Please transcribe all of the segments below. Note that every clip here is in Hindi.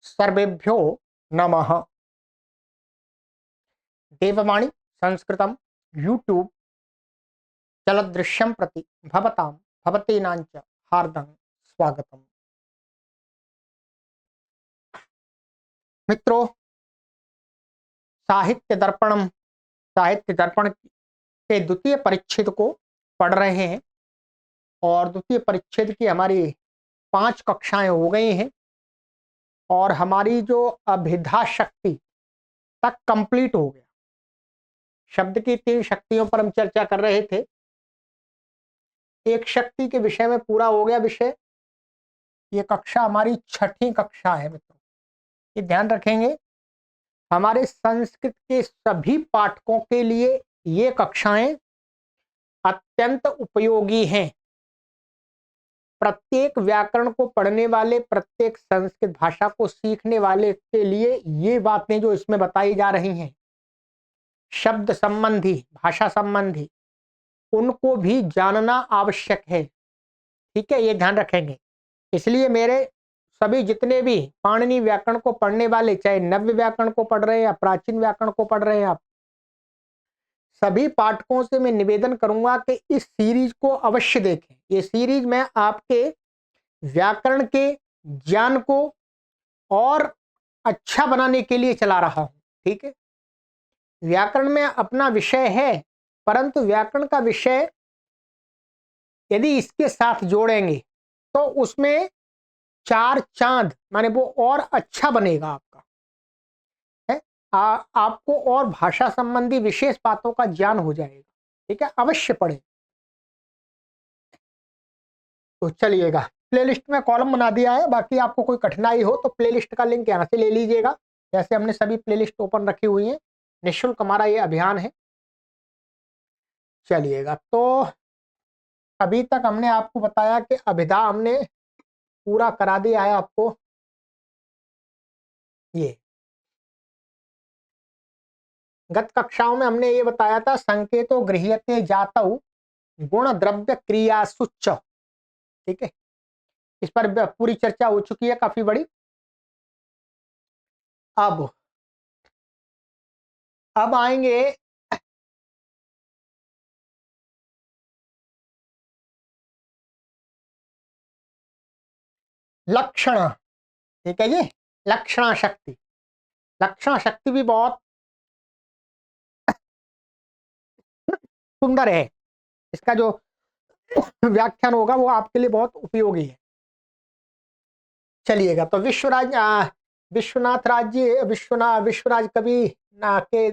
सर्वेभ्यो नमः। देववाणी संस्कृतम यूट्यूब चलदृश्यं प्रति भवतां भवतीनांच हार्दं स्वागतम। मित्रों, साहित्य दर्पण के द्वितीय परिच्छेद को पढ़ रहे हैं और द्वितीय परिच्छेद की हमारी 5 कक्षाएं हो गई हैं और हमारी जो अभिधा शक्ति तक कंप्लीट हो गया। शब्द की 3 शक्तियों पर हम चर्चा कर रहे थे। एक शक्ति के विषय में पूरा हो गया विषय। ये कक्षा हमारी 6ठी कक्षा है मित्रों, ये ध्यान रखेंगे। हमारे संस्कृत के सभी पाठकों के लिए ये कक्षाएं अत्यंत उपयोगी हैं। प्रत्येक व्याकरण को पढ़ने वाले, प्रत्येक संस्कृत भाषा को सीखने वाले के लिए ये बातें जो इसमें बताई जा रही हैं, शब्द संबंधी, भाषा संबंधी, उनको भी जानना आवश्यक है। ठीक है, ये ध्यान रखेंगे। इसलिए मेरे सभी जितने भी पाणिनि व्याकरण को पढ़ने वाले, चाहे नव्य व्याकरण को पढ़ रहे हैं या प्राचीन व्याकरण को पढ़ रहे हैं, आप सभी पाठकों से मैं निवेदन करूंगा कि इस सीरीज को अवश्य देखें। ये सीरीज मैं आपके व्याकरण के ज्ञान को और अच्छा बनाने के लिए चला रहा हूं। ठीक है, व्याकरण में अपना विषय है, परंतु व्याकरण का विषय यदि इसके साथ जोड़ेंगे तो उसमें 4 चांद, माने वो और अच्छा बनेगा आपका है। आपको और भाषा संबंधी विशेष बातों का ज्ञान हो जाएगा। ठीक है, अवश्य पढ़ें। तो चलिएगा, प्लेलिस्ट में कॉलम बना दिया है। बाकी आपको कोई कठिनाई हो तो प्लेलिस्ट का लिंक यहाँ से ले लीजिएगा। जैसे हमने सभी प्लेलिस्ट ओपन रखी हुई है, निःशुल्क हमारा ये अभियान है। चलिएगा, तो अभी तक हमने आपको बताया कि अभिधा हमने पूरा करा दिया है आपको। ये गत कक्षाओं में हमने ये बताया था, संकेतो गृह्यते जातौ गुण द्रव्य क्रियासुच्च। ठीक है, इस पर पूरी चर्चा हो चुकी है, काफी बड़ी। अब आएंगे लक्षण। ठीक है जी, लक्षणा शक्ति। लक्षणा शक्ति भी बहुत सुंदर है। इसका जो व्याख्यान होगा वो आपके लिए बहुत उपयोगी है। चलिएगा, तो विश्वनाथ विश्वराज कवि ना के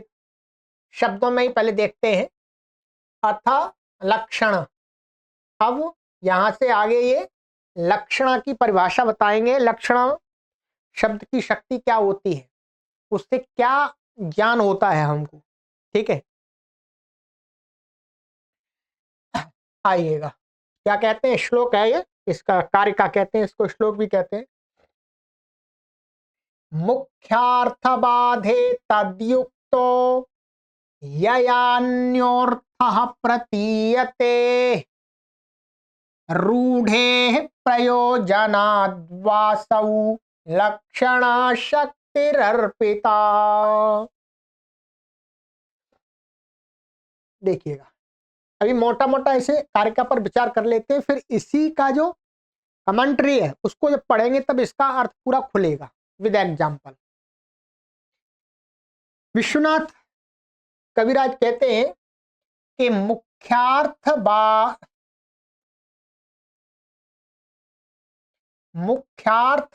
शब्दों में ही पहले देखते हैं। अथ लक्षण। अब यहां से आगे ये लक्षण की परिभाषा बताएंगे। लक्षण शब्द की शक्ति क्या होती है, उससे क्या ज्ञान होता है हमको। ठीक है, आइएगा। क्या कहते हैं, श्लोक है ये, इसका कार्य का कहते हैं, इसको श्लोक भी कहते हैं। मुख्यार्थ बाधे तद्युक्तो ययान्योर्थः प्रतीयते रूढ़े प्रयोजनाद्वासौ लक्षणा शक्तिरर्पिता। देखिएगा, अभी मोटा मोटा ऐसे कार्य पर विचार कर लेते हैं, फिर इसी का जो कमेंट्री है उसको जब पढ़ेंगे तब इसका अर्थ पूरा खुलेगा विद एग्जाम्पल। विश्वनाथ कविराज कहते हैं कि मुख्यार्थ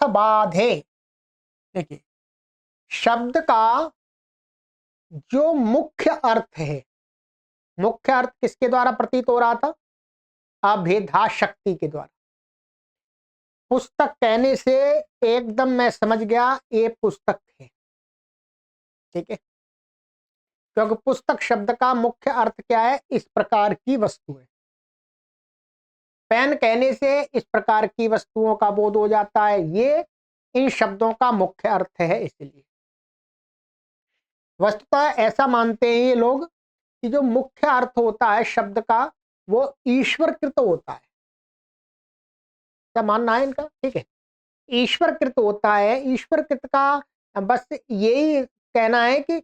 बाधे। देखिए, शब्द का जो मुख्य अर्थ है, मुख्य अर्थ किसके द्वारा प्रतीत हो रहा था? अभेदा शक्ति के द्वारा। पुस्तक कहने से एकदम मैं समझ गया ये पुस्तक है। ठीक है, क्योंकि पुस्तक शब्द का मुख्य अर्थ क्या है? इस प्रकार की वस्तु है। पेन कहने से इस प्रकार की वस्तुओं का बोध हो जाता है। ये इन शब्दों का मुख्य अर्थ है। इसलिए वस्तुतः ऐसा मानते हैं ये लोग कि जो मुख्य अर्थ होता है शब्द का वो ईश्वरकृत होता है। क्या मानना है इनका? ठीक है, ईश्वरकृत होता है। ईश्वरकृत का बस यही कहना है कि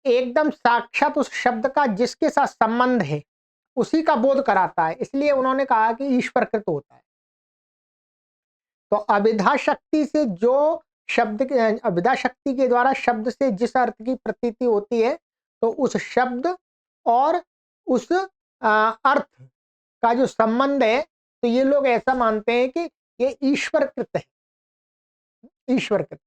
एकदम साक्षात उस शब्द का जिसके साथ संबंध है उसी का बोध कराता है, इसलिए उन्होंने कहा कि ईश्वरकृत होता है। तो अभिधा शक्ति से जो शब्द अभिधा शक्ति के द्वारा शब्द से जिस अर्थ की प्रतीति होती है, तो उस शब्द और उस अर्थ का जो संबंध है, तो ये लोग ऐसा मानते हैं कि ये ईश्वरकृत है। ईश्वरकृत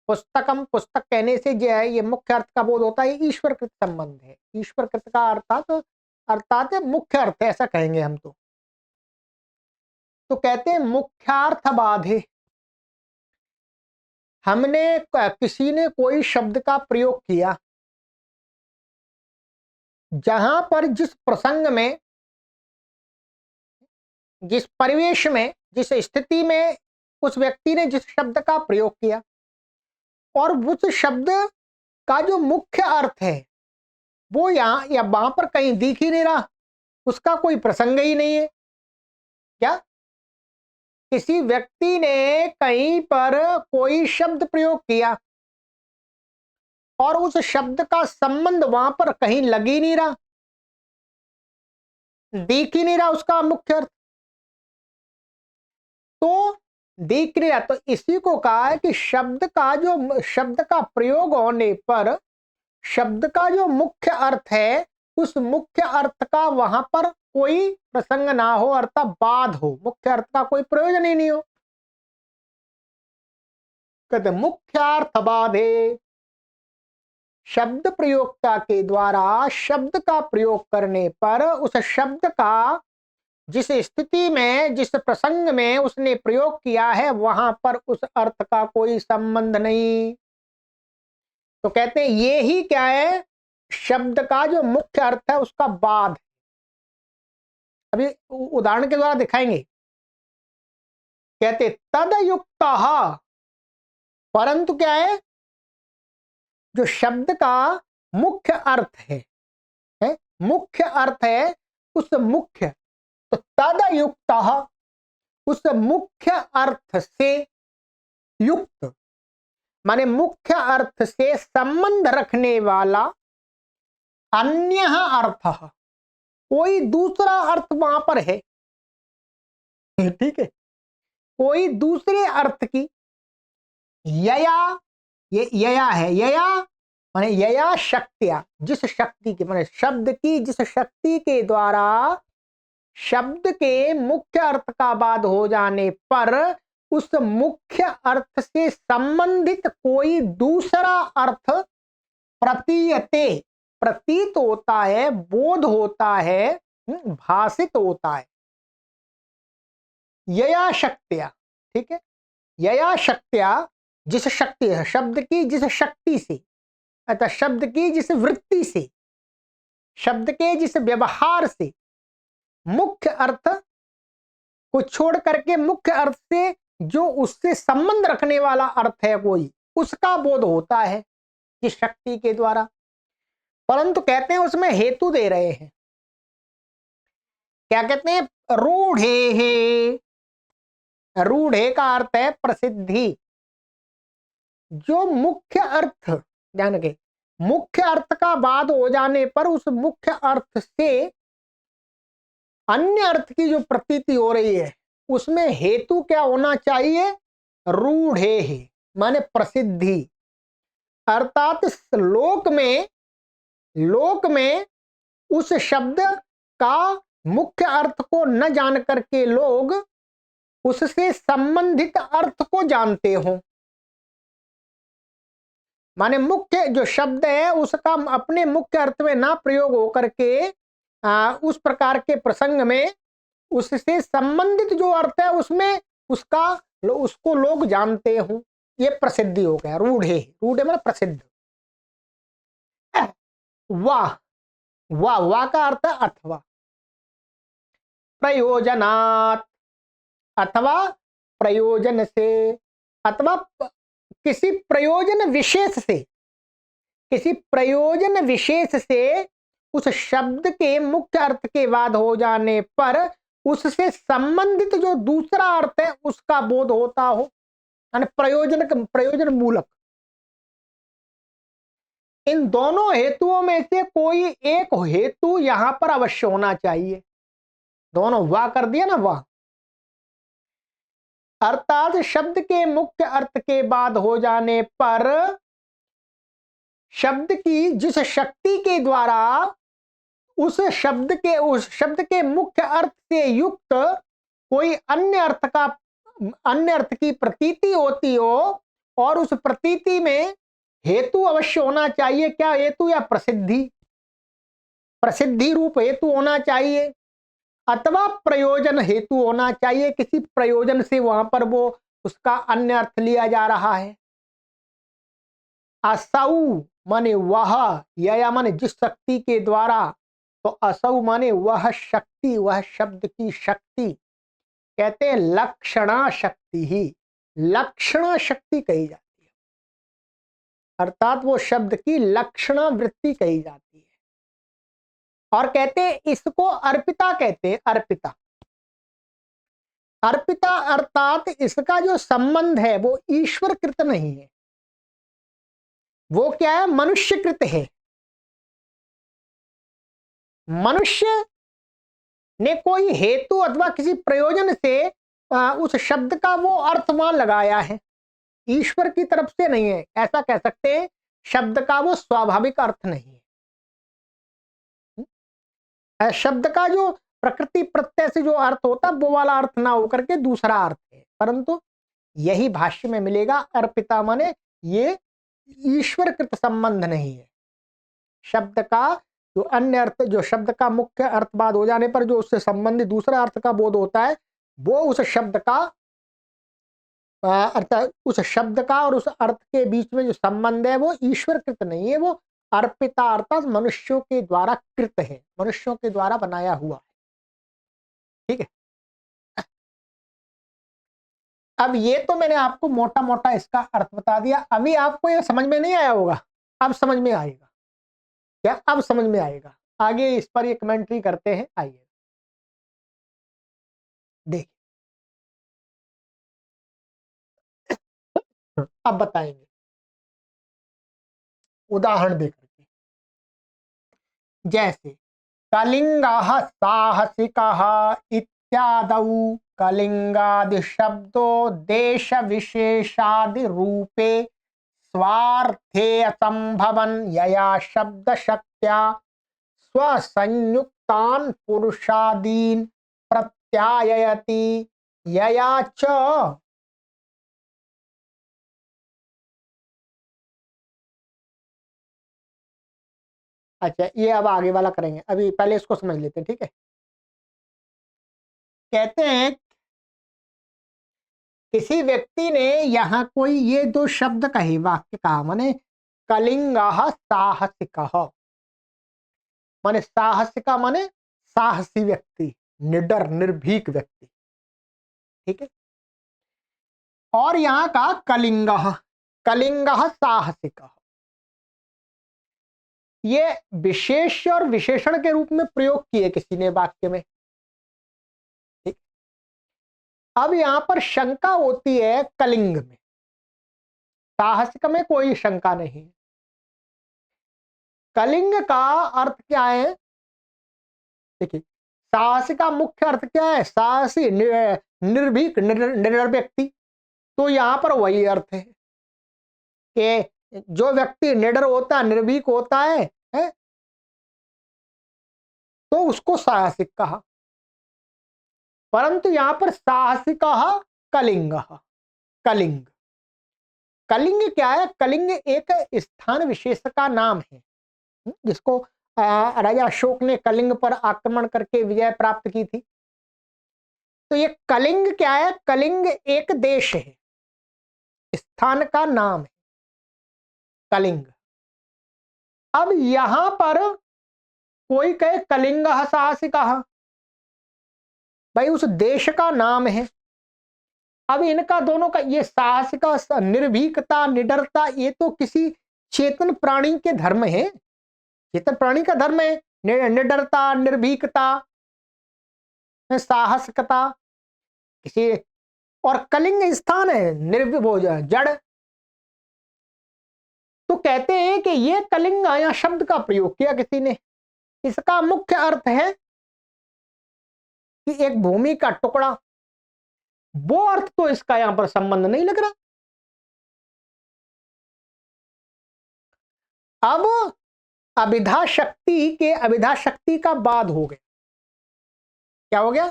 पुस्तकम, पुस्तक कहने से जो है ये मुख्य अर्थ का बोध होता है, ईश्वरकृत संबंध है। ईश्वरकृत का अर्थात मुख्य अर्थ है, ऐसा कहेंगे हम। तो कहते हैं मुख्यार्थ बाधे। हमने किसी ने कोई शब्द का प्रयोग किया, जहां पर जिस प्रसंग में, जिस परिवेश में, जिस स्थिति में उस व्यक्ति ने जिस शब्द का प्रयोग किया, और उस शब्द का जो मुख्य अर्थ है वो यहां या वहां पर कहीं दिख ही नहीं रहा, उसका कोई प्रसंग ही नहीं है। क्या किसी व्यक्ति ने कहीं पर कोई शब्द प्रयोग किया और उस शब्द का संबंध वहां पर कहीं लग ही नहीं रहा, दिख ही नहीं रहा उसका मुख्य अर्थ, तो दिख नहीं रहा, तो इसी को कहा है कि शब्द का प्रयोग होने पर शब्द का जो मुख्य अर्थ है, उस मुख्य अर्थ का वहां पर कोई प्रसंग ना हो, अर्थात बाध हो, मुख्य अर्थ का कोई प्रयोजन ही नहीं हो। कहते मुख्यार्थ बाधे, शब्द प्रयोक्ता के द्वारा शब्द का प्रयोग करने पर उस शब्द का जिस स्थिति में, जिस प्रसंग में उसने प्रयोग किया है, वहां पर उस अर्थ का कोई संबंध नहीं। तो कहते हैं ये ही क्या है, शब्द का जो मुख्य अर्थ है उसका बाध। अभी उदाहरण के द्वारा दिखाएंगे। कहते तदयुक्त, परंतु क्या है, जो शब्द का मुख्य अर्थ है मुख्य अर्थ है, उस मुख्य, तो तदयुक्त, उस मुख्य अर्थ से युक्त, माने मुख्य अर्थ से संबंध रखने वाला अन्य अर्थ, कोई दूसरा अर्थ वहां पर है, ठीक है, कोई दूसरे अर्थ की यया, ये यया है, यया माने यया शक्तिया, जिस शक्ति के, माने शब्द की जिस शक्ति के द्वारा शब्द के मुख्य अर्थ का बाध हो जाने पर उस मुख्य अर्थ से संबंधित कोई दूसरा अर्थ प्रतीयते, प्रतीत होता है, बोध होता है, भाषित होता है। यया शक्तिया, ठीक है, यया शक्तिया, जिस शक्ति है, शब्द की जिस शक्ति से, अतः शब्द की जिस वृत्ति से, शब्द के जिस व्यवहार से मुख्य अर्थ को छोड़ करके मुख्य अर्थ से जो उससे संबंध रखने वाला अर्थ है कोई, उसका बोध होता है जिस शक्ति के द्वारा। परंतु कहते हैं उसमें हेतु दे रहे हैं, क्या कहते हैं, रूढ़े है, रूढ़े का अर्थ है प्रसिद्धि। जो मुख्य अर्थ, ध्यान रखें, मुख्य अर्थ का बाध हो जाने पर उस मुख्य अर्थ से अन्य अर्थ की जो प्रतीति हो रही है उसमें हेतु क्या होना चाहिए, रूढ़े है, माने प्रसिद्धि, अर्थात लोक में उस शब्द का मुख्य अर्थ को न जान करके लोग उससे संबंधित अर्थ को जानते हो, माने मुख्य जो शब्द है उसका अपने मुख्य अर्थ में ना प्रयोग होकर के उस प्रकार के प्रसंग में उससे संबंधित जो अर्थ है उसमें उसको लोग जानते हो, ये प्रसिद्धि हो गया, रूढ़े, रूढ़े मतलब प्रसिद्ध। वाह, वाह का अर्थ है अथवा, प्रयोजनात्, अथवा प्रयोजन से, अथवा किसी प्रयोजन विशेष से, किसी प्रयोजन विशेष से उस शब्द के मुख्य अर्थ के बाद हो जाने पर उससे संबंधित जो दूसरा अर्थ है उसका बोध होता हो, यानी प्रयोजन मूलक। इन दोनों हेतुओं में से कोई एक हेतु यहां पर अवश्य होना चाहिए। दोनों वाह कर दिया ना, वाह। अर्थात शब्द के मुख्य अर्थ के बाद हो जाने पर शब्द की जिस शक्ति के द्वारा उस शब्द के मुख्य अर्थ से युक्त कोई अन्य अर्थ की प्रतीति होती हो, और उस प्रतीति में हेतु अवश्य होना चाहिए। क्या हेतु? या प्रसिद्धि रूप हेतु होना चाहिए, अथवा प्रयोजन हेतु होना चाहिए। किसी प्रयोजन से वहां पर वो उसका अन्य अर्थ लिया जा रहा है। असौ माने वह, या माने जिस शक्ति के द्वारा, तो असौ माने वह शक्ति, वह शब्द की शक्ति। कहते हैं लक्षणा शक्ति ही, लक्षणा शक्ति कही जाती है, अर्थात वो शब्द की लक्षणा वृत्ति कही जाती है। और कहते हैं इसको अर्पिता कहते हैं, अर्पिता। अर्पिता अर्थात इसका जो संबंध है वो ईश्वरकृत नहीं है, वो क्या है? मनुष्यकृत है। मनुष्य ने कोई हेतु अथवा किसी प्रयोजन से उस शब्द का वो अर्थ वहां लगाया है, ईश्वर की तरफ से नहीं है। ऐसा कह सकते हैं शब्द का वो स्वाभाविक अर्थ नहीं है। शब्द का जो प्रकृति प्रत्यय से जो अर्थ होता वो वाला अर्थ ना होकर के दूसरा अर्थ है। परंतु यही भाष्य में मिलेगा, अर्पिता माने ये ईश्वरकृत संबंध नहीं है। शब्द का जो अन्य अर्थ, जो शब्द का मुख्य अर्थ बाद हो जाने पर जो उससे संबंधित दूसरा अर्थ का बोध होता है, वो उस शब्द का अर्थात उस शब्द का और उस अर्थ के बीच में जो संबंध है वो ईश्वरकृत नहीं है, वो अर्पिता अर्थात मनुष्यों के द्वारा कृत है, मनुष्यों के द्वारा बनाया हुआ है। ठीक है। अब ये तो मैंने आपको मोटा मोटा इसका अर्थ बता दिया। अभी आपको ये समझ में नहीं आया होगा, अब समझ में आएगा। क्या? अब समझ में आएगा। आगे इस पर ये कमेंट्री करते हैं, आइए देखिए। अब बताएंगे उदाहरण देकर के। जैसे कलिंगः साहसिकः इत्यादौ कलिंगादि शब्दो देश विशेषादि रूपे स्वार्थे असंभवन यया शब्द शक्त्या स्वसंयुक्तान पुरुषादीन प्रत्यायति यया च। अच्छा, ये अब आगे वाला करेंगे, अभी पहले इसको समझ लेते हैं। ठीक है। कहते हैं किसी व्यक्ति ने यहाँ कोई ये दो शब्द कहे, वाक्य कहा, माने कलिंगः साहसिकः, माने साहसिका माने साहसी व्यक्ति, निडर निर्भीक व्यक्ति। ठीक है। और यहाँ का कलिंगः, कलिंगः साहसिकः, ये विशेष और विशेषण के रूप में प्रयोग किए किसी ने वाक्य में। ठीक। अब यहां पर शंका होती है कलिंग में, साहसिक में कोई शंका नहीं। कलिंग का अर्थ क्या है? देखिए, साहसी का मुख्य अर्थ क्या है? साहसी, निर्भीक, निडर व्यक्ति। तो यहां पर वही अर्थ है कि जो व्यक्ति निडर होता है, निर्भीक होता है तो उसको साहसिक कहा। परंतु यहां पर साहसिक कलिंग, कलिंग, कलिंग क्या है? कलिंग एक स्थान विशेष का नाम है, जिसको राजा अशोक ने कलिंग पर आक्रमण करके विजय प्राप्त की थी। तो ये कलिंग क्या है? कलिंग एक देश है, स्थान का नाम है कलिंग। अब यहां पर कोई कहे कलिंग साहसिक, भाई उस देश का नाम है। अब इनका दोनों का, ये साहसिका, निर्भीकता, निडरता, ये तो किसी चेतन प्राणी के धर्म है, चेतन प्राणी का धर्म है निडरता, निर्भीकता। साहसिकता किसी, और कलिंग स्थान है निर्विभोज जड़। तो कहते हैं कि ये कलिंग या शब्द का प्रयोग किया किसी ने, इसका मुख्य अर्थ है कि एक भूमि का टुकड़ा। वो अर्थ तो इसका यहां पर संबंध नहीं लग रहा। अब अभिधा शक्ति के, अभिधा शक्ति का बाद हो गया, क्या हो गया,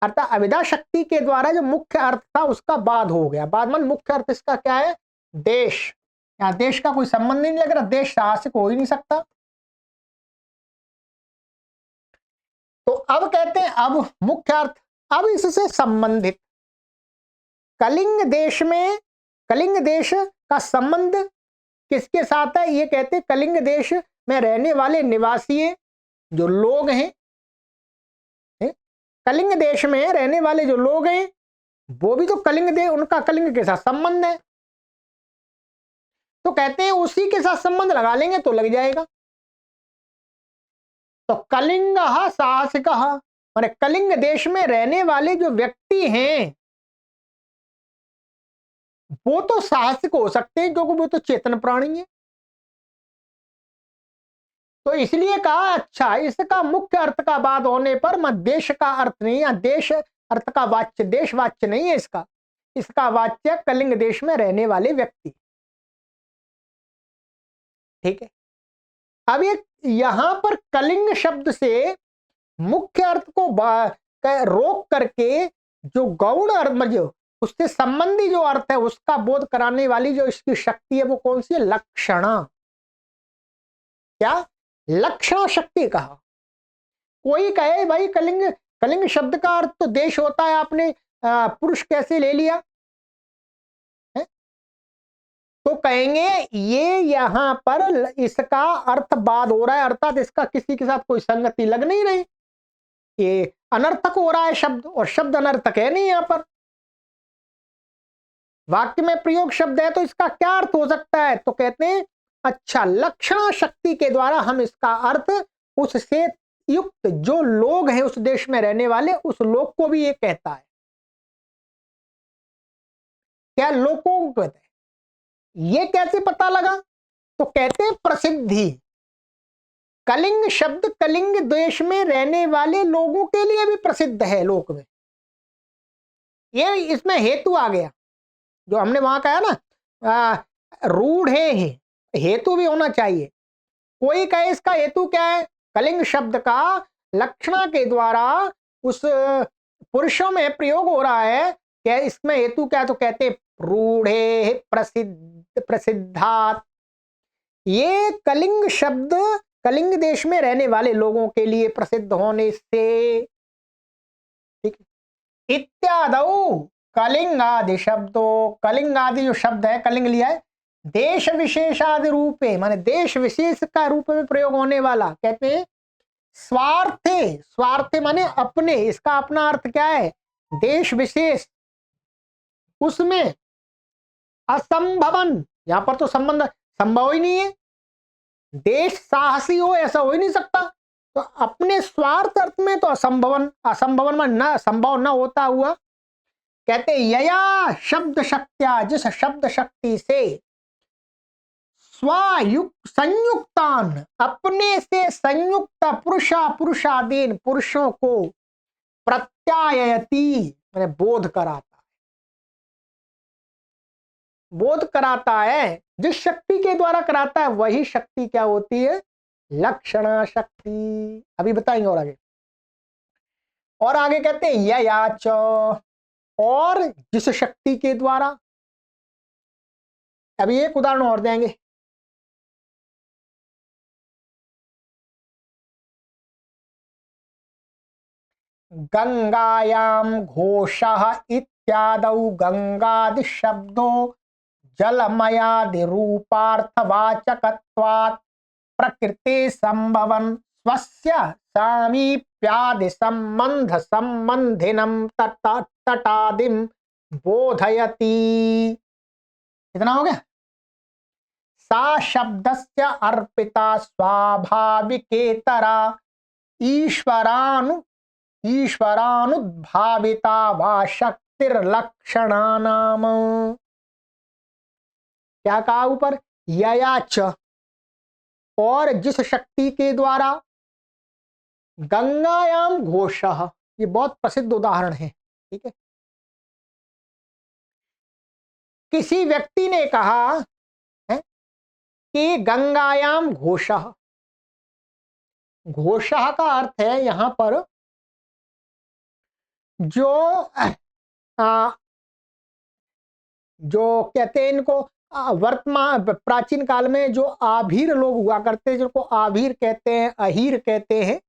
अर्थात अभिधा शक्ति के द्वारा जो मुख्य अर्थ था उसका बाद हो गया। बाद में मुख्य अर्थ इसका क्या है, देश। यहां देश का कोई संबंध नहीं लग रहा, देश साहसिक हो ही नहीं सकता। तो अब कहते हैं, अब मुख्य अर्थ, अब इससे संबंधित कलिंग देश में, कलिंग देश का संबंध किसके साथ है, ये कहते हैं कलिंग देश में रहने वाले निवासी जो लोग हैं, कलिंग देश में रहने वाले जो लोग हैं वो भी तो कलिंग देश, उनका कलिंग के साथ संबंध है। तो कहते हैं उसी के साथ संबंध लगा लेंगे तो लग जाएगा। तो कलिंग साहसिक, माने कलिंग देश में रहने वाले जो व्यक्ति हैं वो तो साहसिक हो सकते हैं क्योंकि वो तो चेतन प्राणी है। तो इसलिए कहा अच्छा इसका मुख्य अर्थ का बाद होने पर मैं देश का अर्थ नहीं, या देश अर्थ का वाच्य, देश वाच्य नहीं है इसका, इसका वाच्य कलिंग देश में रहने वाले व्यक्ति। ठीक है। अब ये यहां पर कलिंग शब्द से मुख्य अर्थ को रोक करके जो गौण अर्थ, जो उससे संबंधी जो अर्थ है उसका बोध कराने वाली जो इसकी शक्ति है वो कौन सी है, लक्षणा। क्या, लक्षणा शक्ति कहा। कोई कहे भाई कलिंग, कलिंग शब्द का अर्थ तो देश होता है, आपने पुरुष कैसे ले लिया है? तो कहेंगे ये यहां पर इसका अर्थ बाद हो रहा है, अर्थात इसका किसी के साथ कोई संगति लग नहीं रही, ये अनर्थक हो रहा है शब्द, और शब्द अनर्थक है नहीं। यहां पर वाक्य में प्रयोग शब्द है तो इसका क्या अर्थ हो सकता है, तो कहते हैं अच्छा लक्षणा शक्ति के द्वारा हम इसका अर्थ उससे युक्त जो लोग हैं उस देश में रहने वाले, उस लोग को भी ये कहता है। क्या लोगों को कहते हैं, ये कैसे पता लगा, तो कहते हैं प्रसिद्धि। कलिंग शब्द कलिंग देश में रहने वाले लोगों के लिए भी प्रसिद्ध है लोक में। ये इसमें हेतु आ गया जो हमने वहां कहा ना, रूढ़ है, हेतु भी होना चाहिए। कोई कहे इसका हेतु क्या है, कलिंग शब्द का लक्षणा के द्वारा उस पुरुषों में प्रयोग हो रहा है, क्या इसमें हेतु क्या है, तो कहते रूढ़े प्रसिद्ध प्रसिद्धात। ये कलिंग शब्द कलिंग देश में रहने वाले लोगों के लिए प्रसिद्ध होने से, ठीक है। इत्यादौ कलिंगादि शब्दों, कलिंगादि जो शब्द है कलिंग लिया है, देश विशेषादि रूपे, माने देश विशेष का रूप में प्रयोग होने वाला, कहते हैं स्वार्थे, स्वार्थे माने अपने, इसका अपना अर्थ क्या है, देश विशेष, उसमें असंभवन, यहां पर तो संबंध संभव ही नहीं है, देश साहसी हो ऐसा हो ही नहीं सकता, तो अपने स्वार्थ अर्थ में तो असंभवन, असंभवन में न संभव न होता हुआ, कहते यया शब्द शक्त्या, जिस शब्द शक्ति से स्वायुक्त संयुक्तान, अपने से संयुक्त पुरुषा पुरुषादीन, पुरुषों को प्रत्यायति मैंने बोध कराता है, बोध कराता है, जिस शक्ति के द्वारा कराता है वही शक्ति क्या होती है, लक्षणा शक्ति। अभी बताएंगे और आगे। और आगे कहते हैं ययाच, और जिस शक्ति के द्वारा, अभी एक उदाहरण और देंगे। गंगायाम घोषः इत्यादौ गंगादि शब्दो जलमयादि रूपार्थवाचकत्वात् प्रकृति संभवन स्वस्य सामीप्यादि संबंध संबंधिनम तटादिम बोधयति। इतना हो गया। सा शब्दस्य अर्पिता स्वाभाविकेतरा ईश्वरानु ईश्वरानुद्भाविता वा शक्तिर्लक्षणानाम। क्या कहा ऊपर, यया च, और जिस शक्ति के द्वारा, गंगायाम घोषः, ये बहुत प्रसिद्ध उदाहरण है, ठीक है। किसी व्यक्ति ने कहा है कि गंगायाम घोषः, घोषः का अर्थ है यहां पर जो जो कहते हैं इनको वर्तमान प्राचीन काल में जो आभीर लोग हुआ करते हैं, जिनको आभीर कहते हैं, अहीर कहते हैं,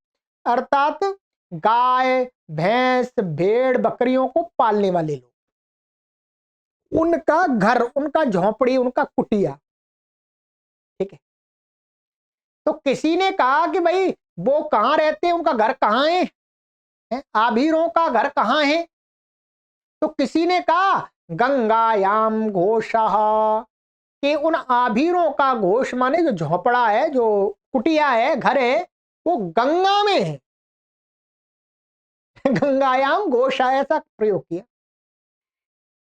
अर्थात गाय भैंस भेड़ बकरियों को पालने वाले लोग, उनका घर, उनका झोंपड़ी, उनका कुटिया, ठीक है। तो किसी ने कहा कि भाई वो कहां रहते हैं, उनका घर कहां है, आभीरों का घर कहां है। तो किसी ने कहा गंगायाम घोषः, कि उन आभीरों का घोष माने जो झोपड़ा है, जो कुटिया है, घर है, वो गंगा में है। गंगायाम घोषः ऐसा प्रयोग किया।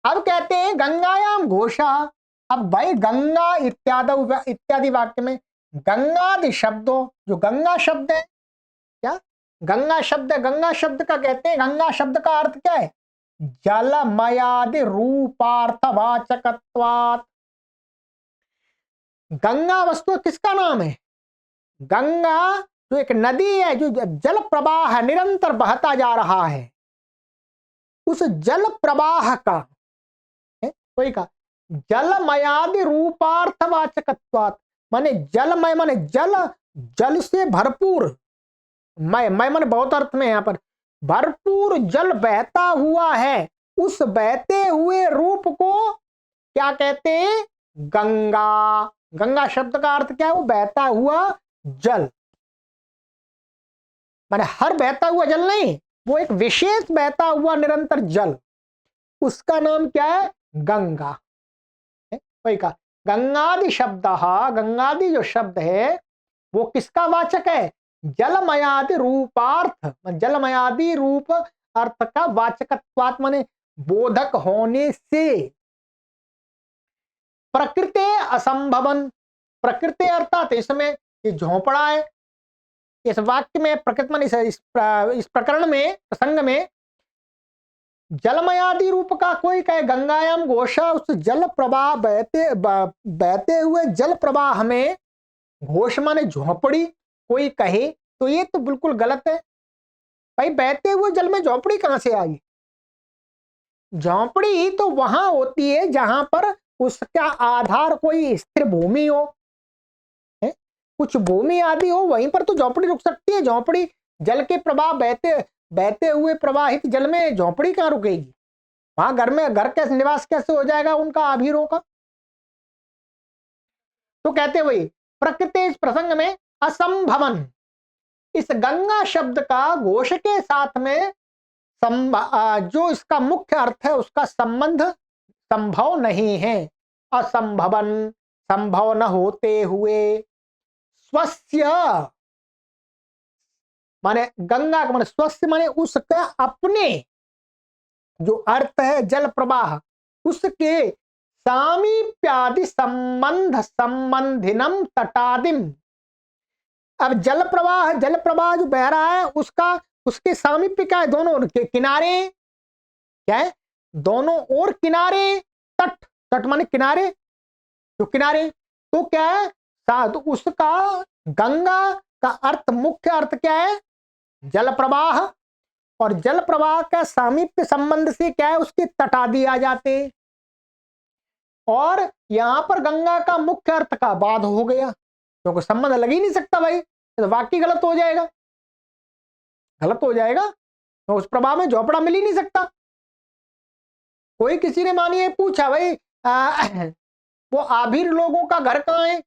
अब कहते हैं गंगायाम घोषः। अब भाई गंगा इत्यादि वाक्य में गंगादि शब्दों, जो गंगा शब्द है, क्या गंगा शब्द है, गंगा शब्द का कहते हैं, गंगा शब्द का अर्थ क्या है, जलमयादि रूपार्थवाचकत्वात्। गंगा वस्तु किसका नाम है, गंगा जो एक नदी है, जो जल प्रवाह निरंतर बहता जा रहा है, उस जल प्रवाह का कोई का जलमयादि रूपार्थवाचकत्वात्, माने जलमय माने जल, जल से भरपूर, मय माने बहुत अर्थ में, यहां पर भरपूर जल बहता हुआ है, उस बहते हुए रूप को क्या कहते हैं, गंगा। गंगा शब्द का अर्थ क्या है, वो बहता हुआ जल, माने हर बहता हुआ जल नहीं, वो एक विशेष बहता हुआ निरंतर जल, उसका नाम क्या है, गंगा। वही कहा गंगादि शब्द, गंगादि जो शब्द है वो किसका वाचक है, जलमयादि रूपार्थ, जलमयादि रूप अर्थ का वाचकत्वात्, माने बोधक होने से। प्रकृति असंभवन, प्रकृति अर्थात इसमें ये झोंपड़ा है, इस वाक्य में प्रकृति माने इस प्रकरण में, प्रसंग में जलमयादि रूप का कोई कहे गंगायाम घोषा, उस जल प्रवाह बहते हुए जल प्रवाह में, घोष माने झोंपड़ी, कोई कहे तो ये तो बिल्कुल गलत है। भाई बहते हुए जल में झोंपड़ी कहां से आई, झोंपड़ी तो वहां होती है जहां पर उसका आधार कोई स्थिर भूमि हो, है? कुछ भूमि आदि हो, वहीं पर तो झोंपड़ी रुक सकती है। झोंपड़ी जल के प्रवाह बहते हुए प्रवाहित जल में झोंपड़ी कहां रुकेगी, वहां घर में घर कैसे निवास कैसे हो जाएगा उनका आभीरों का। तो कहते वही प्रकृति इस प्रसंग में असंभवन, इस गंगा शब्द का घोष के साथ में जो इसका मुख्य अर्थ है उसका संबंध संभव नहीं है। असंभवन, संभव न होते हुए, स्वस्य माने गंगा का माने स्वस्य माने उसका अपने, जो अर्थ है जल प्रवाह, उसके सामीप्यादि संबंध संबंधिनम तटादिम। अब जल प्रवाह जो बह रहा है उसका, उसके सामीप्य क्या है, दोनों किनारे, क्या है, दोनों ओर किनारे, तट, तट माने किनारे, जो किनारे, तो क्या है, तो उसका गंगा का अर्थ, मुख्य अर्थ क्या है, जल प्रवाह, और जल प्रवाह का सामीप्य संबंध से क्या है, उसके तटादी आ जाते, और यहां पर गंगा का मुख्य अर्थ का बाध हो गया, क्योंकि संबंध लग ही नहीं सकता भाई, तो वाक्य गलत हो जाएगा, गलत हो जाएगा, तो उस प्रवाह में झोपड़ा मिल ही नहीं सकता। कोई किसी ने मानिए पूछा भाई वो आभीर लोगों का घर कहां है,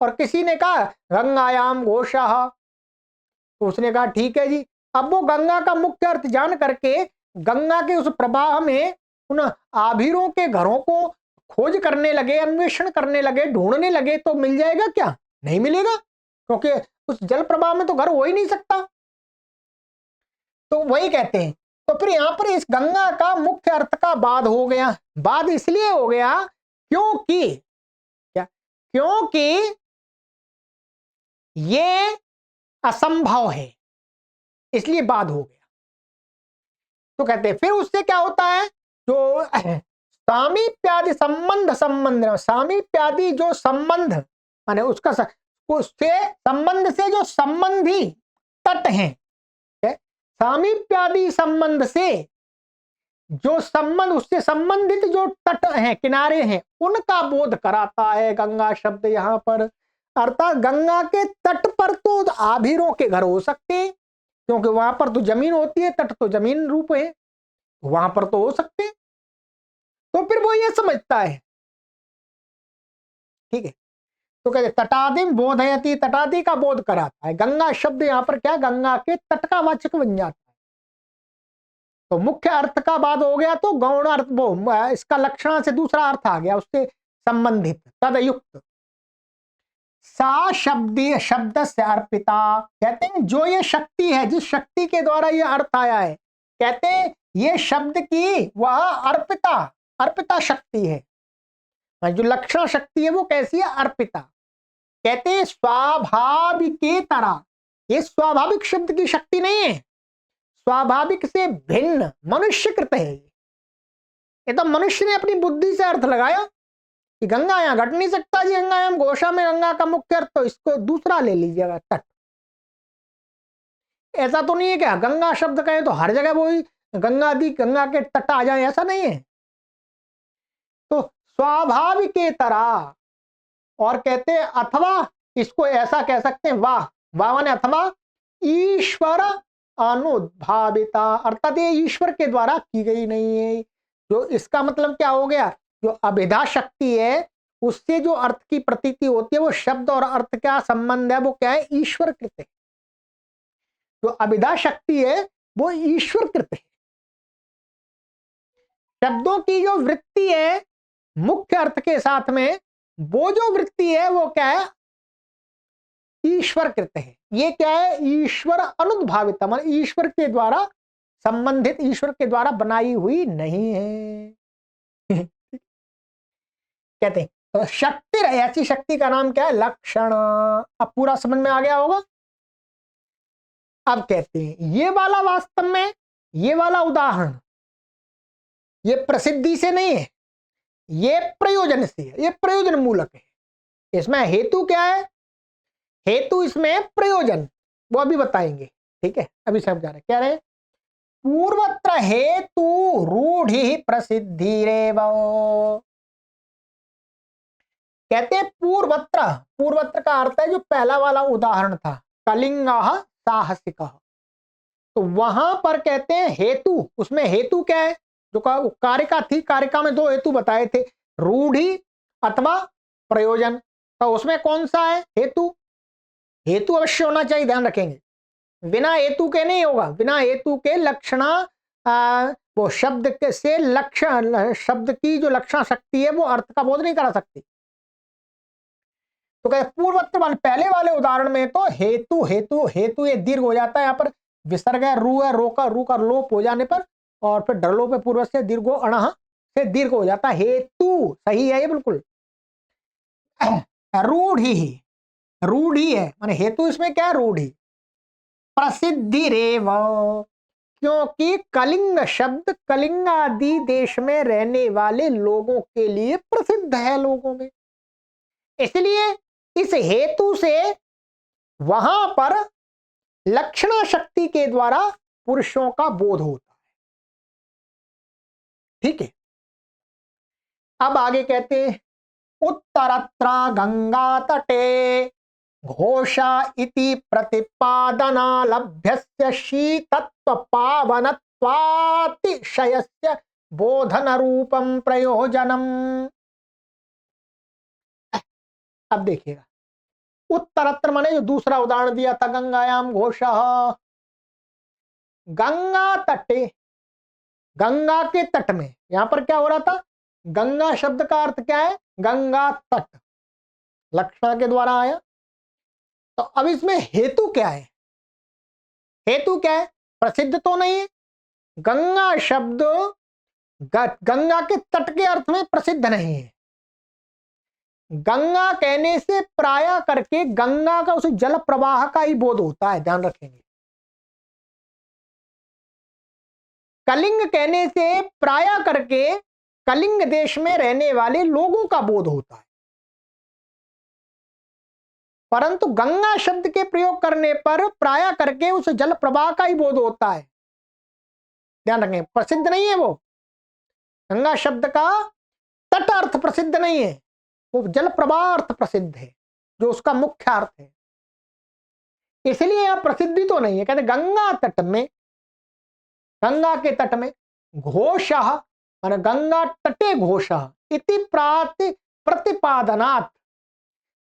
और किसी ने कहा गंगायाम घोषः, तो उसने कहा ठीक है जी। अब वो गंगा का मुख्य अर्थ जान करके गंगा के उस प्रवाह में उन आभीरों के घरों को खोज करने लगे, अन्वेषण करने लगे, ढूंढने लगे, तो मिल जाएगा क्या, नहीं मिलेगा, क्योंकि उस जल प्रवाह में तो घर हो ही नहीं सकता। तो वही कहते हैं। तो फिर यहां पर इस गंगा का मुख्य अर्थ का बाद हो गया। बाद इसलिए हो गया क्योंकि क्या, क्योंकि ये असंभव है, इसलिए बाद हो गया। तो कहते हैं फिर उससे क्या होता है, जो सामीप्यादि संबंध सामीप्यादि जो संबंध माने उससे संबंध से जो संबंधी तट हैं, सामीप्यादि संबंध से जो संबंध, उससे संबंधित जो तट हैं, किनारे हैं, उनका बोध कराता है गंगा शब्द यहां पर। अर्थात गंगा के तट पर तो आभीरों के घर हो सकते हैं, क्योंकि वहां पर तो जमीन होती है, तट तो जमीन रूप है, वहां पर तो हो सकते हैं। तो फिर वो ये समझता है, ठीक है। तो कहते तटादि बोधयति, तटादि का बोध कराता है। गंगा शब्द यहां पर क्या, गंगा के तट का वाचक बन जाता है। तो मुख्य अर्थ का बाद हो गया, तो गौण अर्थ वो इसका लक्षण से दूसरा अर्थ आ गया, उससे संबंधित तदयुक्त। सा शब्दी शब्द से अर्पिता, कहते हैं जो ये शक्ति है, जिस शक्ति के द्वारा ये अर्थ आया है, कहते हैं ये शब्द की वह अर्पिता, अर्पिता शक्ति है। जो लक्षण शक्ति है वो कैसी है, अर्पिता। कहते हैं स्वाभाविकेतरा, ये स्वाभाविक शब्द की शक्ति नहीं है, स्वाभाविक से भिन्न मनुष्यकृत है। ये तो मनुष्य ने अपनी बुद्धि से अर्थ लगाया कि गंगा यहां घट नहीं सकता जी, गंगायाम घोषा में गंगा का मुख्य अर्थ, तो इसको दूसरा ले लीजिएगा, तट। ऐसा तो नहीं है क्या गंगा शब्द कहें तो हर जगह वही गंगा दी, गंगा के तट आ जाए, ऐसा नहीं है। तो स्वाभाविक तरह, और कहते हैं अथवा इसको ऐसा कह सकते हैं, वाह वाह ने अथवा ईश्वर अनुद्भाविता, अर्थात ये ईश्वर के द्वारा की गई नहीं है। जो इसका मतलब क्या हो गया, जो अभिधा शक्ति है उससे जो अर्थ की प्रतीति होती है, वो शब्द और अर्थ का संबंध है, वो क्या है, ईश्वर कृत है। जो अभिधा शक्ति है वो ईश्वर कृत है। शब्दों की जो वृत्ति है मुख्य अर्थ के साथ में, वो जो वृत्ति है वो क्या है, ईश्वर कृत है। ये क्या है, ईश्वर अनुद्भावित, मतलब ईश्वर के द्वारा संबंधित, ईश्वर के द्वारा बनाई हुई नहीं है। कहते हैं तो शक्ति, ऐसी शक्ति का नाम क्या है, लक्षण। अब पूरा समझ में आ गया होगा। अब कहते हैं ये वाला वास्तव में, ये वाला उदाहरण ये प्रसिद्धि से नहीं है, ये प्रयोजन से है, ये प्रयोजन मूलक है। इसमें हेतु क्या है, हेतु इसमें प्रयोजन, वो अभी बताएंगे, ठीक है। अभी समझा रहे, क्या रहे, पूर्वत्र हेतु रूढ़ि प्रसिद्धि रेव, कहते हैं पूर्वत्र, पूर्वत्र का अर्थ है जो पहला वाला उदाहरण था, कलिंग साहसिक, तो वहां पर कहते हैं हेतु, उसमें हेतु क्या है, जो कारिका थी, कारिका में दो हेतु बताए थे, रूढ़ि अथवा प्रयोजन। तो उसमें कौन सा है हेतु, हेतु अवश्य होना चाहिए, ध्यान रखेंगे, बिना हेतु के नहीं होगा। बिना हेतु के लक्षणा वो शब्द के से लक्षण, शब्द की जो लक्षण शक्ति है वो अर्थ का बोध नहीं करा सकती। तो कहते पूर्वत्र वाले पहले वाले उदाहरण में तो हेतु हेतु हेतु ये दीर्घ हो जाता है, यहाँ पर विसर्ग है, रू है, रो का लोप हो जाने पर, और फिर डरलो पे पूर्व से दीर्घो अणह से दीर्घ हो जाता है, हेतु सही है ये बिल्कुल। रूढ़ी, रूढ़ी है माने हेतु, इसमें क्या है, रूढ़ी। प्रसिद्धि रेव, क्योंकि कलिंग शब्द कलिंग आदि देश में रहने वाले लोगों के लिए प्रसिद्ध है, लोगों में, इसलिए इस हेतु से वहां पर लक्षणा शक्ति के द्वारा पुरुषों का बोध होता है, ठीक है। अब आगे कहते हैं उत्तरत्र गंगा तटे घोषा इति प्रतिपादना लभ्यस्य शीतत्व पावनत्वातिशयस्य बोधन रूपम प्रयोजनम। अब देखिएगा, उत्तरत्र माने जो दूसरा उदाहरण दिया था, गंगायाम घोषः, गंगा तटे, गंगा के तट में, यहां पर क्या हो रहा था, गंगा शब्द का अर्थ क्या है, गंगा तट, लक्षण के द्वारा आया। तो अब इसमें हेतु क्या है, हेतु क्या है, प्रसिद्ध तो नहीं है। गंगा शब्द गंगा के तट के अर्थ में प्रसिद्ध नहीं है। गंगा कहने से प्राय करके गंगा का उस जल प्रवाह का ही बोध होता है, ध्यान रखेंगे। कलिंग कहने से प्राय करके कलिंग देश में रहने वाले लोगों का बोध होता है, परंतु गंगा शब्द के प्रयोग करने पर प्राय करके उस जल प्रवाह का ही बोध होता है, ध्यान रखें। प्रसिद्ध नहीं है वो, गंगा शब्द का तट अर्थ प्रसिद्ध नहीं है, वो जल प्रवाह अर्थ प्रसिद्ध है जो उसका मुख्य अर्थ है। इसलिए यह प्रसिद्धि तो नहीं है। कहते गंगा तट में, गंगा के तट में घोषः माने गंगा तटे घोषः इति प्रतिपादनात्,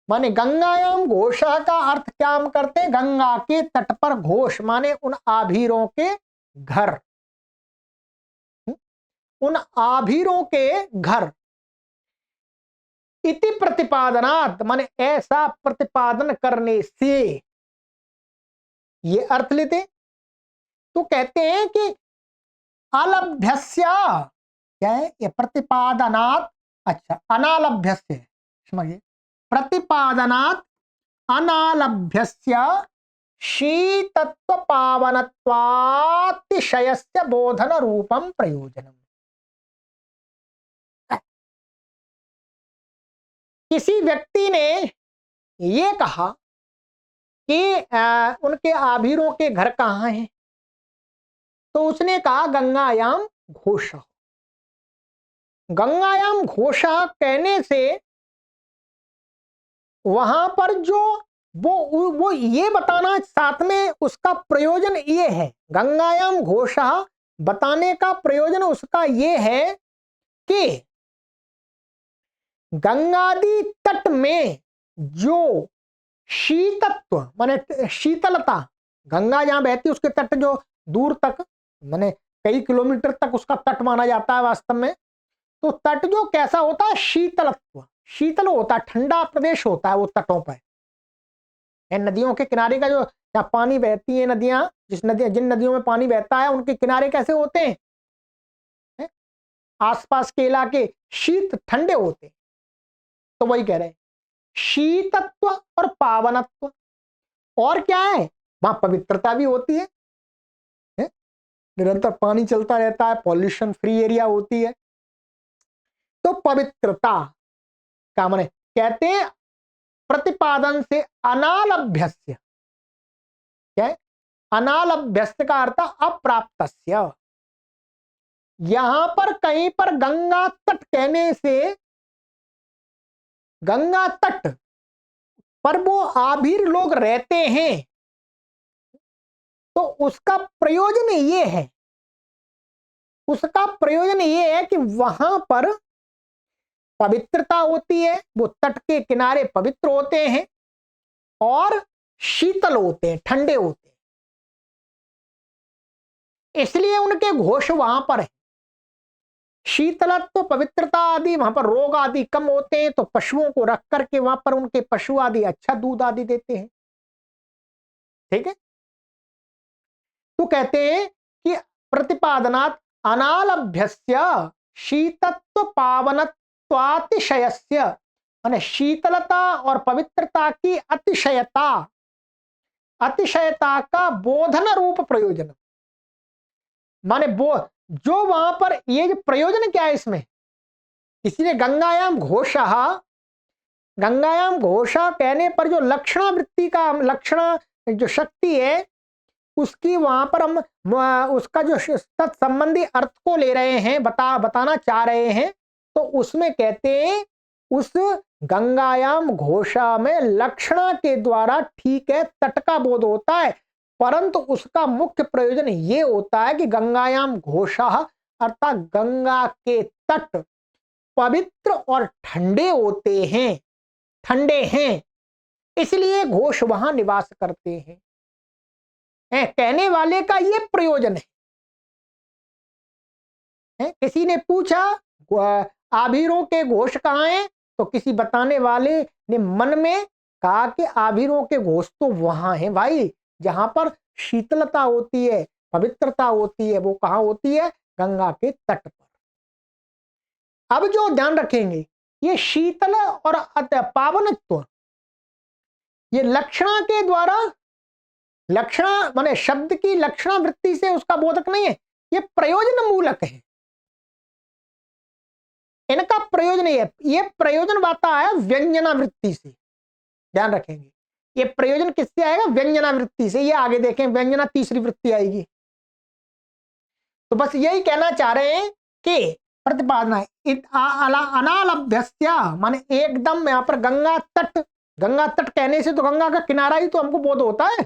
माने गंगायाम घोषः का अर्थ क्या हम करते हैं? गंगा के तट पर घोष माने उन आभीरों के घर, उन आभीरों के घर। इति प्रतिपादनात् माने ऐसा प्रतिपादन करने से, ये अर्थ लेते। तो कहते हैं कि अलभ्यस्य, क्या है ये? प्रतिपादनात्, अच्छा अनालभ्यस्य, समझिए, प्रतिपादनात् अनालभ्यस्य शीतत्व पावनत्वातिशयस्य बोधन रूपम प्रयोजनम। किसी व्यक्ति ने ये कहा कि उनके आभीरों के घर कहाँ हैं, तो उसने कहा गंगायाम घोषः। गंगायाम घोषः कहने से वहां पर जो वो ये बताना, साथ में उसका प्रयोजन ये है, गंगायाम घोषः बताने का प्रयोजन उसका ये है कि गंगादि तट में जो शीतत्व माने शीतलता, गंगा जहां बहती है उसके तट जो दूर तक माने कई किलोमीटर तक उसका तट माना जाता है वास्तव में, तो तट जो कैसा होता है? शीतलत्व, शीतल होता है, ठंडा प्रदेश होता है वो तटों पर। नदियों के किनारे का जो जहाँ पानी बहती है नदियां, जिन नदियों में पानी बहता है उनके किनारे कैसे होते हैं? आसपास के इलाके शीत ठंडे होते हैं। तो वही कह रहे हैं शीतत्व और पावनत्व, और क्या है? वहां पवित्रता भी होती है, निरंतर पानी चलता रहता है, पॉल्यूशन फ्री एरिया होती है। तो पवित्रता का माने कहते हैं प्रतिपादन से अनालभ्यस्य, क्या है? अनालभ्यस्य का अर्थ अप्राप्तस्य। यहां पर कहीं पर गंगा तट कहने से गंगा तट पर वो आभीर लोग रहते हैं, तो उसका प्रयोजन ये है, उसका प्रयोजन ये है कि वहां पर पवित्रता होती है, वो तट के किनारे पवित्र होते हैं और शीतल होते हैं, ठंडे होते हैं, इसलिए उनके घोष वहां पर है। शीतलत्व, पवित्रता आदि, वहां पर रोग आदि कम होते हैं, तो पशुओं को रख करके वहां पर उनके पशु आदि अच्छा दूध आदि देते हैं। ठीक है, तो कहते हैं कि प्रतिपादनात् अनालभ्यस्य शीतत्व पावनत्वातिशयस्य, माने शीतलता और पवित्रता की अतिशयता, अतिशयता का बोधन रूप प्रयोजन, माने जो वहां पर ये जो प्रयोजन क्या है इसमें, इसलिए गंगायाम घोषः, गंगायाम घोषः कहने पर जो लक्षणावृत्ति का लक्षण जो शक्ति है उसकी वहां पर हम उसका जो तत्संबंधी अर्थ को ले रहे हैं, बताना चाह रहे हैं। तो उसमें कहते हैं उस गंगायाम घोषा में लक्षणा के द्वारा ठीक है तट का बोध होता है, परंतु उसका मुख्य प्रयोजन ये होता है कि गंगायाम घोषा अर्थात गंगा के तट पवित्र और ठंडे होते हैं, ठंडे हैं, इसलिए घोष वहां निवास करते हैं। कहने वाले का ये प्रयोजन है। किसी ने पूछा आभीरों के घोष कहाँ हैं, तो किसी बताने वाले ने मन में कहा कि आभीरों के घोष तो वहां हैं भाई जहां पर शीतलता होती है, पवित्रता होती है वो कहाँ होती है? गंगा के तट पर। अब जो ध्यान रखेंगे, ये शीतल और पावनत्व, ये लक्षणा के द्वारा, लक्षणा माने शब्द की लक्षणा वृत्ति से उसका बोधक नहीं है, ये प्रयोजन मूलक है। इनका प्रयोजन है, ये प्रयोजन आता है व्यंजना वृत्ति से। ध्यान रखेंगे, ये प्रयोजन किससे आएगा? व्यंजना वृत्ति से। ये आगे देखें, व्यंजना तीसरी वृत्ति आएगी। तो बस यही कहना चाह रहे हैं कि प्रतिपादना अनालभ्यस्या माने एकदम, यहां पर गंगा तट, गंगा तट कहने से तो गंगा का किनारा ही तो हमको बोध होता है।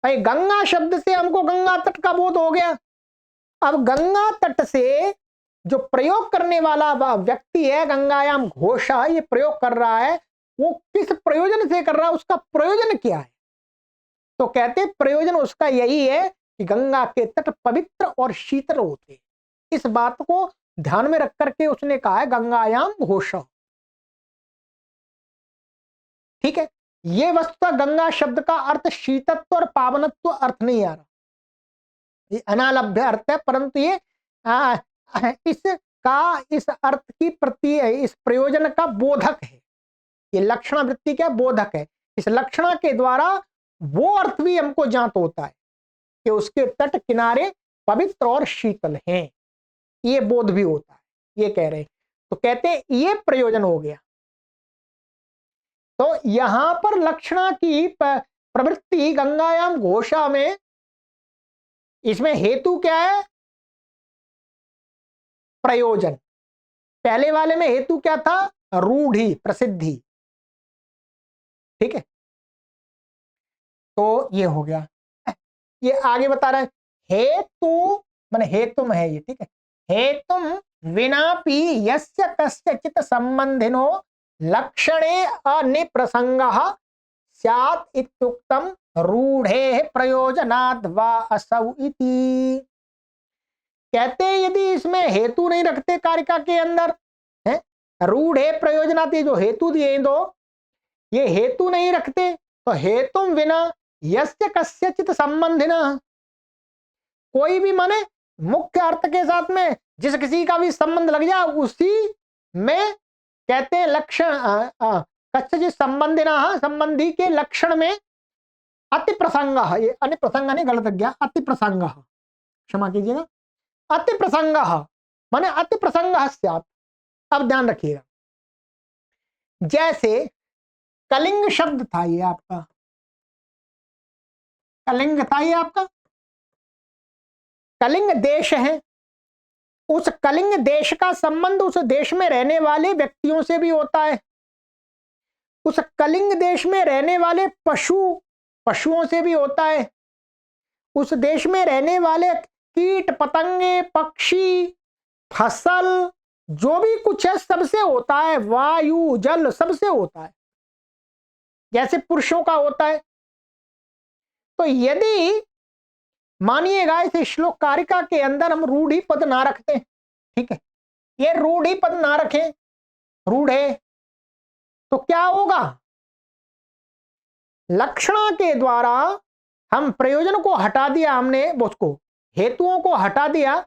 भाई गंगा शब्द से हमको गंगा तट का बोध हो गया। अब गंगा तट से जो प्रयोग करने वाला व्यक्ति है, गंगायाम घोषा, ये प्रयोग कर रहा है, वो किस प्रयोजन से कर रहा है? उसका प्रयोजन क्या है? तो कहते प्रयोजन उसका यही है कि गंगा के तट पवित्र और शीतल होते। इस बात को ध्यान में रख करके उसने कहा है गंगायाम घोषा। ठीक है, ये वस्तुतः गंगा शब्द का अर्थ शीतत्व और पावनत्व अर्थ नहीं आ रहा, ये अनालभ्य अर्थ है, परंतु ये इस अर्थ की प्रति, इस प्रयोजन का बोधक है। ये लक्षणा वृत्ति क्या बोधक है। इस लक्षणा के द्वारा वो अर्थ भी हमको ज्ञात होता है कि उसके तट किनारे पवित्र और शीतल हैं, ये बोध भी होता है, ये कह रहे हैं। तो कहते ये प्रयोजन हो गया। तो यहां पर लक्षणा की प्रवृत्ति गंगायाम घोषा में, इसमें हेतु क्या है? प्रयोजन। पहले वाले में हेतु क्या था? रूढ़ी, प्रसिद्धि। ठीक है, तो ये हो गया। ये आगे बता रहा है हेतु माने हेतुम है ये। ठीक है, हेतुम विनापि यस्य कस्यचित् संबंधिनो लक्षणे अनिप्रसंगः स्यात् इत्युक्तम रूढ़े प्रयोजनाद् वा असौ इति। कहते यदि इसमें हेतु नहीं रखते कारिका के अंदर, है रूढ़े प्रयोजनात्, जो हेतु दिए दो, ये हेतु नहीं रखते तो हेतुम विना यस्य कस्यचित् संबंधिनः, कोई भी माने मुख्य अर्थ के साथ में जिस किसी का भी संबंध लग जाए उसी में कहते हैं लक्षण कस्यचित् संबंधिनः, संबंधी के लक्षण में अति प्रसंग, ये अन्य प्रसंग नहीं, गलत गया, अति प्रसंग, क्षमा कीजिएगा, अति प्रसंग माने अति प्रसंग स्यात्। अब ध्यान रखिएगा, जैसे कलिंग शब्द था, ये आपका कलिंग था, ये आपका कलिंग देश है। उस कलिंग देश का संबंध उस देश में रहने वाले व्यक्तियों से भी होता है, उस कलिंग देश में रहने वाले पशुओं से भी होता है, उस देश में रहने वाले कीट पतंगे, पक्षी, फसल, जो भी कुछ है सबसे होता है, वायु जल सबसे होता है, जैसे पुरुषों का होता है। तो यदि मानिएगा इस श्लोक कारिका के अंदर हम रूढ़ी पद ना रखते, ठीक है, ये रूढ़ी पद ना रखें, रूढ़े, तो क्या होगा? लक्षणा के द्वारा हम प्रयोजन को हटा दिया, हमने उसको हेतुओं को हटा दिया,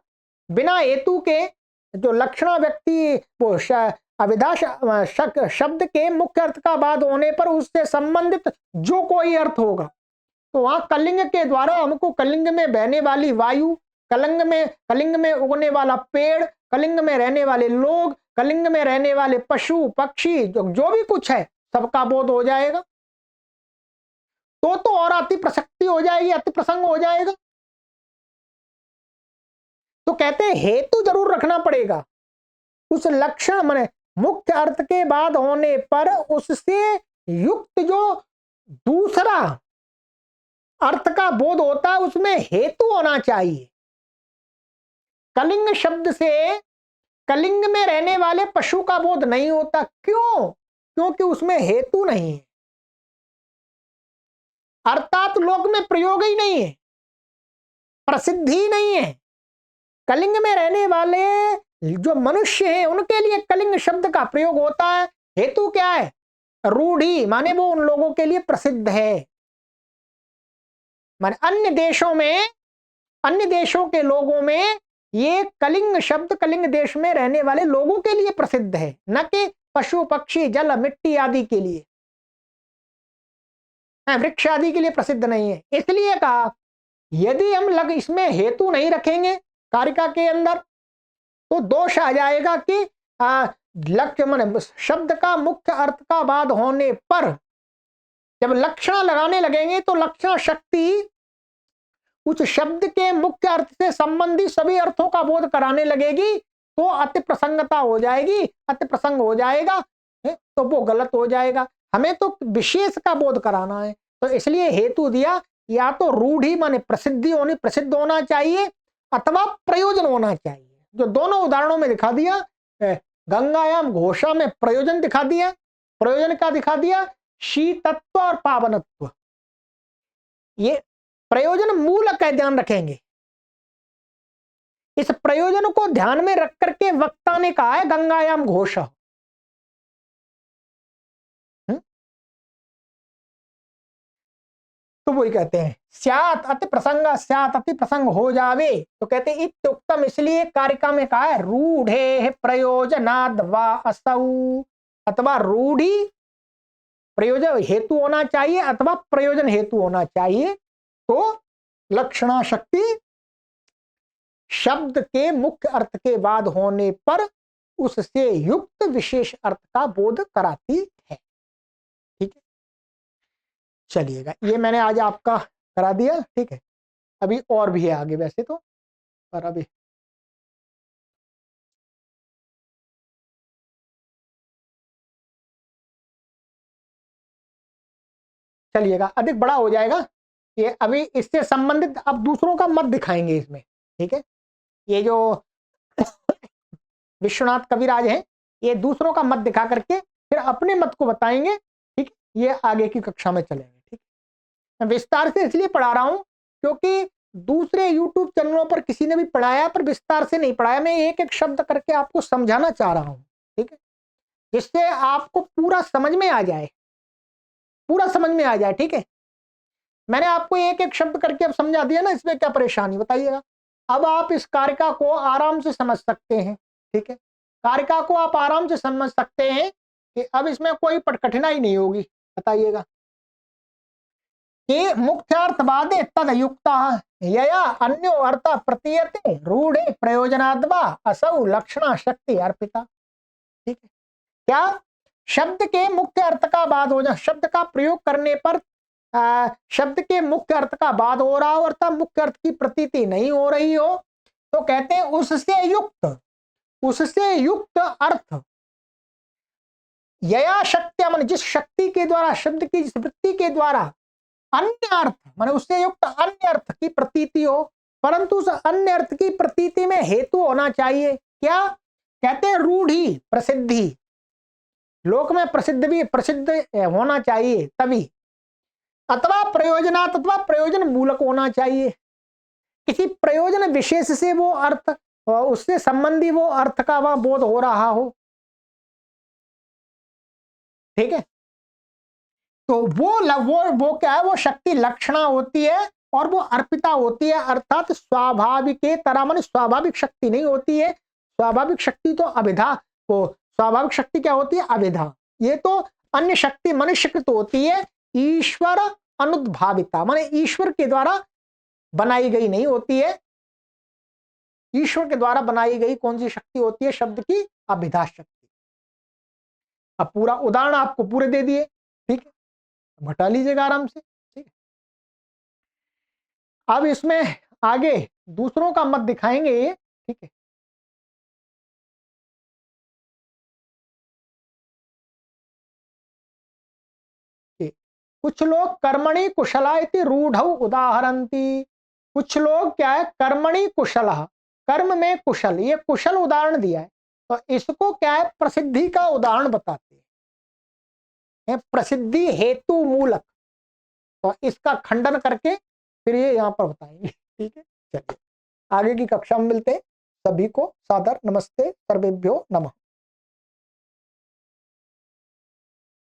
बिना हेतु के जो लक्षणा व्यक्ति वो अविधा शब्द के मुख्य अर्थ का बाद होने पर उससे संबंधित जो कोई अर्थ होगा, तो वहां कलिंग के द्वारा हमको कलिंग में बहने वाली वायु, कलिंग में उगने वाला पेड़, कलिंग में रहने वाले लोग, कलिंग में रहने वाले पशु पक्षी, जो भी कुछ है सबका बोध हो जाएगा। तो और अति प्रसक्ति हो जाएगी, अति प्रसंग हो जाएगा। तो कहते हैं हेतु जरूर रखना पड़ेगा, उस लक्षण माने मुख्य अर्थ के बाद होने पर उससे युक्त जो दूसरा अर्थ का बोध होता है उसमें हेतु होना चाहिए। कलिंग शब्द से कलिंग में रहने वाले पशु का बोध नहीं होता, क्यों? क्योंकि उसमें हेतु नहीं है, अर्थात लोक में प्रयोग ही नहीं है, प्रसिद्धि नहीं है। कलिंग में रहने वाले जो मनुष्य हैं उनके लिए कलिंग शब्द का प्रयोग होता है। हेतु क्या है? रूढ़ी, माने वो उन लोगों के लिए प्रसिद्ध है। माने अन्य देशों के लोगों में ये कलिंग शब्द कलिंग देश में रहने वाले लोगों के लिए प्रसिद्ध है, न कि पशु पक्षी जल मिट्टी आदि के लिए, वृक्ष आदि के लिए प्रसिद्ध नहीं है। इसलिए कहा यदि हम इसमें हेतु नहीं रखेंगे कारिका के अंदर तो दोष आ जाएगा कि लक्ष्य माने शब्द का मुख्य अर्थ का बाद होने पर जब लक्षण लगाने लगेंगे तो लक्षण शक्ति उस शब्द के मुख्य अर्थ से संबंधित सभी अर्थों का बोध कराने लगेगी, तो अति प्रसंगता हो जाएगी, अति प्रसंग हो जाएगा, तो वो गलत हो जाएगा। हमें तो विशेष का बोध कराना है, तो इसलिए हेतु दिया, या तो रूढ़ी माने प्रसिद्ध होना चाहिए अथवा प्रयोजन होना चाहिए। जो दोनों उदाहरणों में दिखा दिया, गंगायाम घोषा में प्रयोजन दिखा दिया, प्रयोजन का दिखा दिया शीतत्व और पावनत्व। ये प्रयोजन मूल का ध्यान रखेंगे, इस प्रयोजन को ध्यान में रख करके वक्ता ने कहा है गंगायाम घोषा। तो वही कहते हैं स्यात अति प्रसंग, स्यात अति प्रसंग हो जावे, तो कहते हैं इत्युक्तम, इसलिए कारिका में कहा है रूढ़े प्रयोजनाद वा असौ, अथवा रूढ़ी प्रयोजन हेतु होना चाहिए अथवा प्रयोजन हेतु होना चाहिए। तो लक्षणा शक्ति शब्द के मुख्य अर्थ के बाद होने पर उससे युक्त विशेष अर्थ का बोध कराती है। ठीक है, चलिएगा, ये मैंने आज आपका करा दिया। ठीक है, अभी और भी है आगे वैसे तो, पर अभी चलिएगा, अधिक बड़ा हो जाएगा ये। अभी इससे संबंधित अब दूसरों का मत दिखाएंगे इसमें। ठीक है, ये जो विश्वनाथ कविराज हैं ये दूसरों का मत दिखा करके फिर अपने मत को बताएंगे। ठीक, ये आगे की कक्षा में चलेंगे। ठीक, मैं विस्तार से इसलिए पढ़ा रहा हूं क्योंकि दूसरे YouTube चैनलों पर किसी ने भी पढ़ाया पर विस्तार से नहीं पढ़ाया। मैं एक एक शब्द करके आपको समझाना चाह रहा हूं, ठीक है, जिससे आपको पूरा समझ में आ जाए, पूरा समझ में आ जाए। ठीक है, मैंने आपको एक एक शब्द करके अब समझा दिया ना, इसमें क्या परेशानी बताइएगा। अब आप इस कारिका को आराम से समझ सकते हैं। ठीक है, कारिका को आप आराम से समझ सकते हैं कि अब इसमें कोई कठिनाई नहीं होगी। बताइएगा कि मुख्यार्थवादे तद युक्ता यया अन्यो अर्थ प्रतीयते रूढ़े प्रयोजनाद्वा असौ लक्षणा शक्ति अर्पिता। ठीक है, क्या शब्द के मुख्य अर्थ का बाद हो जाए, शब्द का प्रयोग करने पर शब्द के मुख्य अर्थ का बाद हो रहा हो अर्थात मुख्य अर्थ की प्रतीति नहीं हो रही हो, तो कहते हैं उससे युक्त अर्थ यया शक्ति मन, जिस शक्ति के द्वारा शब्द की जिस वृत्ति के द्वारा अन्य अर्थ माने उससे युक्त अन्य अर्थ की प्रतीति हो, परंतु उस अन्य अर्थ की प्रतीति में हेतु होना चाहिए। क्या कहते हैं? रूढ़ी प्रसिद्धि, लोक में प्रसिद्ध होना चाहिए तभी, अथवा प्रयोजनात् अथवा प्रयोजन मूलक होना चाहिए। किसी प्रयोजन विशेष से वो अर्थ उससे संबंधी वो अर्थ का वह बोध हो रहा हो। ठीक है, तो वो क्या है, वो शक्ति लक्षणा होती है और वो अर्पिता होती है, अर्थात स्वाभाविक के तरह माने स्वाभाविक शक्ति नहीं होती है। स्वाभाविक शक्ति तो अभिधा, वो स्वाभाविक शक्ति क्या होती है? अभिधा। ये तो अन्य शक्ति मनुष्यकृत होती है, ईश्वर अनुद्भाविता माने ईश्वर के द्वारा बनाई गई नहीं होती है। ईश्वर के द्वारा बनाई गई कौन सी शक्ति होती है? शब्द की अभिधा शक्ति। अब पूरा उदाहरण आपको पूरे दे दिए। ठीक है, घटा लीजिएगा आराम से। ठीक है, अब इसमें आगे दूसरों का मत दिखाएंगे ये। ठीक है, कुछ लोग कर्मणि कुशला इति रूढ़ौ उदाहरन्ति। कुछ लोग क्या है? कर्मणि कुशला, कर्म में कुशल, ये कुशल उदाहरण दिया है, तो इसको क्या है? प्रसिद्धि का उदाहरण बताते हैं, प्रसिद्धि हेतु मूलक। तो इसका खंडन करके फिर ये यहाँ पर बताएंगे। ठीक है, चलिए आगे की कक्षा में मिलते हैं। सभी को सादर नमस्ते, सर्वेभ्यो नमः।